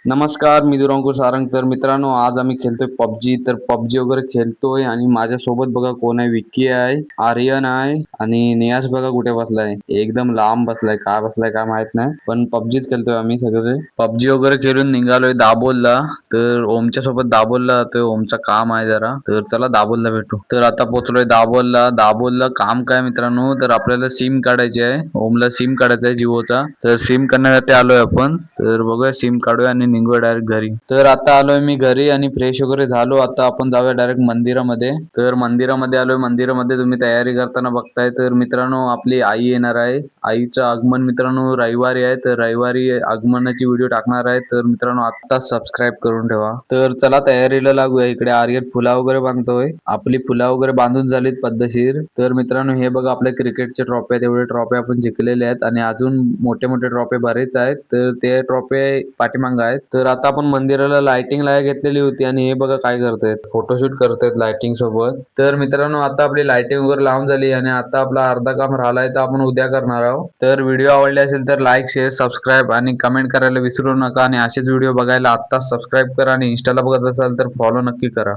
नमस्कार, मी दुरांकुश सारंग. तर मित्रांनो, आज आम्ही खेळतोय पबजी. तर पबजी वगैरे खेळतोय आणि माझ्यासोबत बघा कोण आहे. विक्की आहे, आर्यन आहे आणि नियाश बघा कुठे बसलाय. एकदम लांब बसलाय. काय बसलाय काय माहित नाही, पण पबजीच खेळतोय आम्ही सगळे. पबजी वगैरे खेळून निघालोय दाबोलला. तर ओमच्या सोबत दाबोलला जातोय. ओमचं काम आहे जरा, तर चला दाबोलला भेटू. तर आता पोहोचलोय दाबोलला. दाबोलला काम काय मित्रांनो, तर आपल्याला सिम काढायची आहे. ओमला सिम काढायचा आहे जिओचा. तर सिम करण्यासाठी आलोय आपण. तर बघूया सिम काढूया आणि निघूया डायरेक्ट घरी. तर आता आलोय मी घरी आणि फ्रेश वगैरे झालो. आता आपण जाऊया डायरेक्ट मंदिरामध्ये. तर मंदिरामध्ये आलोय. मंदिरामध्ये तुम्ही तयारी करताना बघताय. तर मित्रांनो, आपली आई येणार आहे. आईचं आगमन मित्रांनो रविवारी आहे. तर रविवारी आगमनाची व्हिडिओ टाकणार आहे. तर मित्रांनो आता सबस्क्राईब करून ठेवा. तर चला तयारीला लागूया. इकडे आर्यन फुला वगैरे बांधतोय. आपली फुला वगैरे बांधून झालीत पद्धतशीर. तर मित्रांनो हे बघा आपल्या क्रिकेटचे ट्रॉफी आहेत. एवढे ट्रॉफी आपण जिंकलेले आहेत आणि अजून मोठे मोठे ट्रॉफी बरेच आहेत. तर ते ट्रॉफी पाठीमागं आहेत. तर आता आपण मंदिराला लाइटिंग घेतलेली होती आणि हे बघा काय करतायत, फोटोशूट करतायत लाइटिंग सोबत. तर मित्रांनो आता आपली लाइटिंग वगैरे लावून झाली आणि आता आपला अर्धा काम राहिलाय, तर आपण उद्या करणार आहोत. तर व्हिडिओ आवडले असेल तर लाईक, शेअर, सबस्क्राईब आणि कमेंट करायला विसरू नका. आणि असेच व्हिडिओ बघायला आत्ताच सबस्क्राईब करा आणि इंस्टाला बघत असाल तर फॉलो नक्की करा.